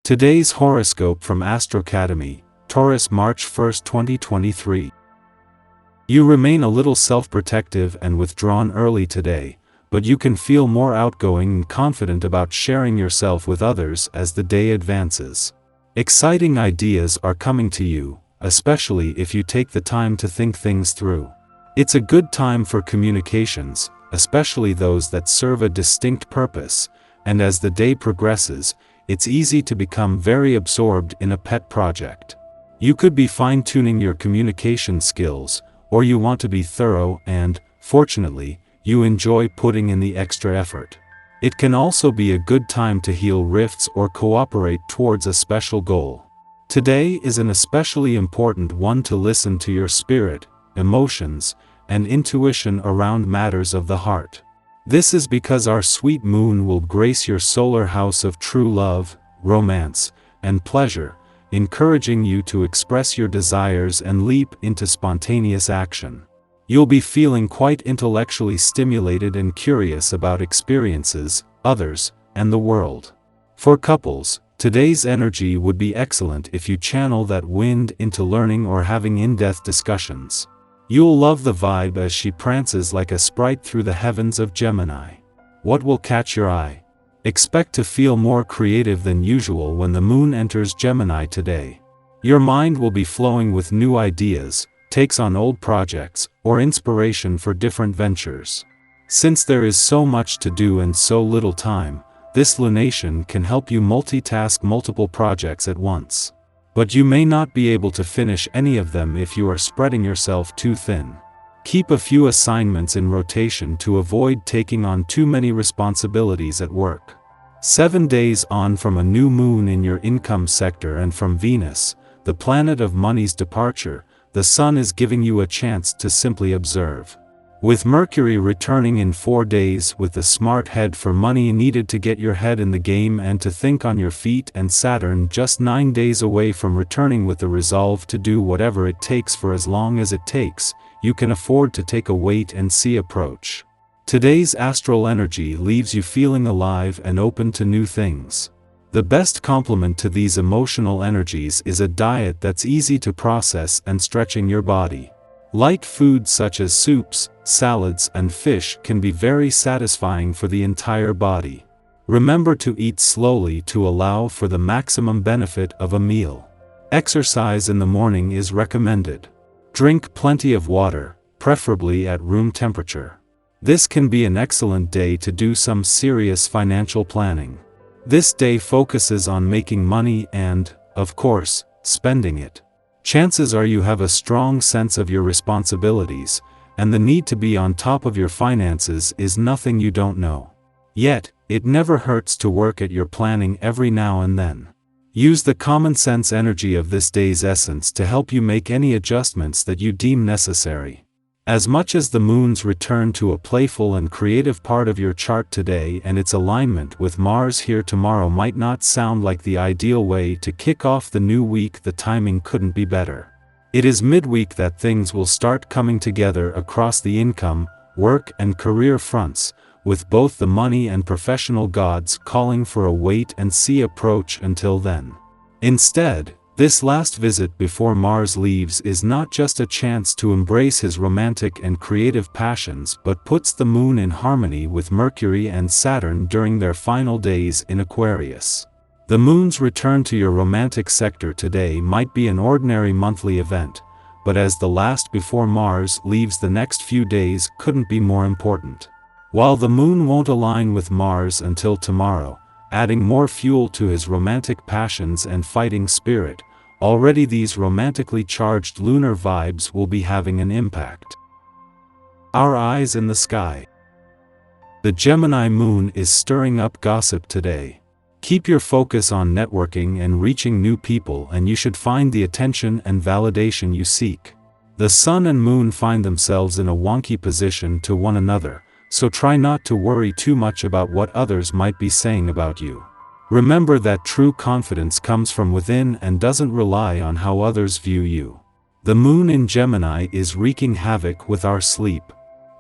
Today's horoscope from Astrocademy, Taurus, March 1, 2023. You remain a little self-protective and withdrawn early today, but you can feel more outgoing and confident about sharing yourself with others as the day advances. Exciting ideas are coming to you, especially if you take the time to think things through. It's a good time for communications, especially those that serve a distinct purpose, and as the day progresses, it's easy to become very absorbed in a pet project. You could be fine-tuning your communication skills, or you want to be thorough and, fortunately, you enjoy putting in the extra effort. It can also be a good time to heal rifts or cooperate towards a special goal. Today is an especially important one to listen to your spirit, emotions, and intuition around matters of the heart. This is because our sweet moon will grace your solar house of true love, romance, and pleasure, encouraging you to express your desires and leap into spontaneous action. You'll be feeling quite intellectually stimulated and curious about experiences, others, and the world. For couples, today's energy would be excellent if you channel that wind into learning or having in-depth discussions. You'll love the vibe as she prances like a sprite through the heavens of Gemini. What will catch your eye? Expect to feel more creative than usual when the moon enters Gemini today. Your mind will be flowing with new ideas, takes on old projects, or inspiration for different ventures. Since there is so much to do and so little time, this lunation can help you multitask multiple projects at once. But you may not be able to finish any of them if you are spreading yourself too thin. Keep a few assignments in rotation to avoid taking on too many responsibilities at work. 7 days on from a new moon in your income sector and from Venus, the planet of money's departure, the sun is giving you a chance to simply observe. With Mercury returning in 4 days with the smart head for money needed to get your head in the game and to think on your feet, and Saturn just 9 days away from returning with the resolve to do whatever it takes for as long as it takes, you can afford to take a wait-and-see approach. Today's astral energy leaves you feeling alive and open to new things. The best complement to these emotional energies is a diet that's easy to process and stretching your body. Light foods such as soups, salads, and fish can be very satisfying for the entire body. Remember to eat slowly to allow for the maximum benefit of a meal. Exercise in the morning is recommended. Drink plenty of water, preferably at room temperature. This can be an excellent day to do some serious financial planning. This day focuses on making money and, of course, spending it. Chances are you have a strong sense of your responsibilities, and the need to be on top of your finances is nothing you don't know. Yet, it never hurts to work at your planning every now and then. Use the common sense energy of this day's essence to help you make any adjustments that you deem necessary. As much as the moon's return to a playful and creative part of your chart today and its alignment with Mars here tomorrow might not sound like the ideal way to kick off the new week, the timing couldn't be better. It is midweek that things will start coming together across the income, work, and career fronts, with both the money and professional gods calling for a wait-and-see approach until then. Instead, this last visit before Mars leaves is not just a chance to embrace his romantic and creative passions but puts the moon in harmony with Mercury and Saturn during their final days in Aquarius. The moon's return to your romantic sector today might be an ordinary monthly event, but as the last before Mars leaves, the next few days couldn't be more important. While the moon won't align with Mars until tomorrow, adding more fuel to his romantic passions and fighting spirit, already these romantically charged lunar vibes will be having an impact. Our eyes in the sky. The Gemini moon is stirring up gossip today. Keep your focus on networking and reaching new people, and you should find the attention and validation you seek. The sun and moon find themselves in a wonky position to one another, so try not to worry too much about what others might be saying about you. Remember that true confidence comes from within and doesn't rely on how others view you. The moon in Gemini is wreaking havoc with our sleep.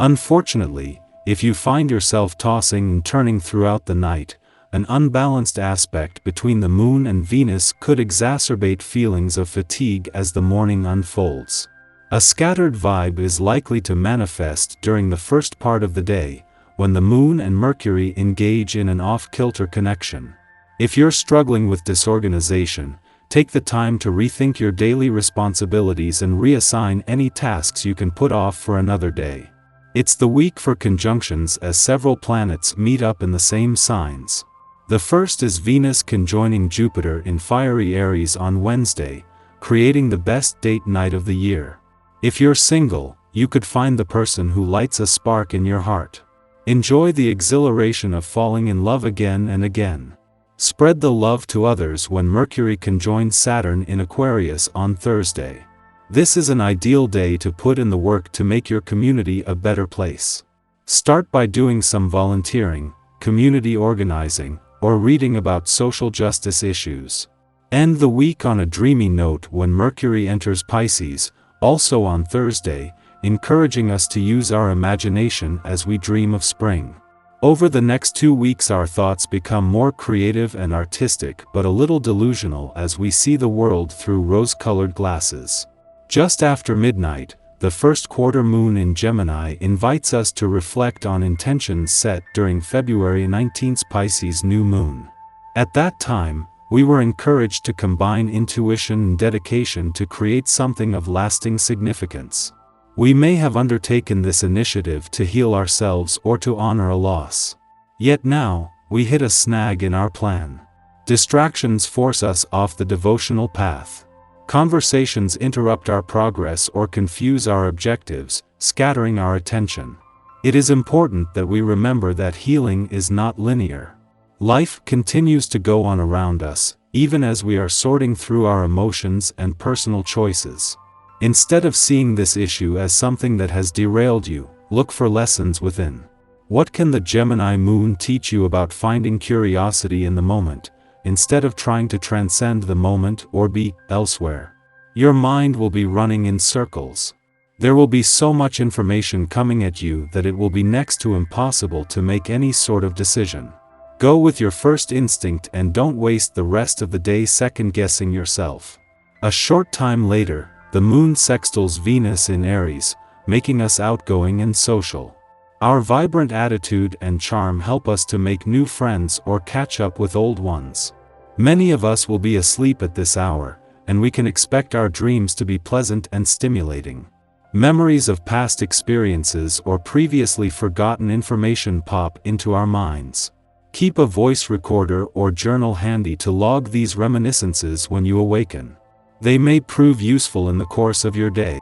Unfortunately, if you find yourself tossing and turning throughout the night, an unbalanced aspect between the Moon and Venus could exacerbate feelings of fatigue as the morning unfolds. A scattered vibe is likely to manifest during the first part of the day, when the Moon and Mercury engage in an off-kilter connection. If you're struggling with disorganization, take the time to rethink your daily responsibilities and reassign any tasks you can put off for another day. It's the week for conjunctions as several planets meet up in the same signs. The first is Venus conjoining Jupiter in fiery Aries on Wednesday, creating the best date night of the year. If you're single, you could find the person who lights a spark in your heart. Enjoy the exhilaration of falling in love again and again. Spread the love to others when Mercury conjoins Saturn in Aquarius on Thursday. This is an ideal day to put in the work to make your community a better place. Start by doing some volunteering, community organizing, or reading about social justice issues. End the week on a dreamy note when Mercury enters Pisces, also on Thursday, encouraging us to use our imagination as we dream of spring. Over the next 2 weeks our thoughts become more creative and artistic but a little delusional as we see the world through rose-colored glasses. Just after midnight, the first quarter moon in Gemini invites us to reflect on intentions set during February 19th's Pisces new moon. At that time, we were encouraged to combine intuition and dedication to create something of lasting significance. We may have undertaken this initiative to heal ourselves or to honor a loss. Yet now, we hit a snag in our plan. Distractions force us off the devotional path. Conversations interrupt our progress or confuse our objectives, scattering our attention. It is important that we remember that healing is not linear. Life continues to go on around us, even as we are sorting through our emotions and personal choices. Instead of seeing this issue as something that has derailed you, look for lessons within. What can the Gemini moon teach you about finding curiosity in the moment, instead of trying to transcend the moment or be elsewhere? Your mind will be running in circles. There will be so much information coming at you that it will be next to impossible to make any sort of decision. Go with your first instinct and don't waste the rest of the day second-guessing yourself. A short time later, the moon sextiles Venus in Aries, making us outgoing and social. Our vibrant attitude and charm help us to make new friends or catch up with old ones. Many of us will be asleep at this hour, and we can expect our dreams to be pleasant and stimulating. Memories of past experiences or previously forgotten information pop into our minds. Keep a voice recorder or journal handy to log these reminiscences when you awaken. They may prove useful in the course of your day.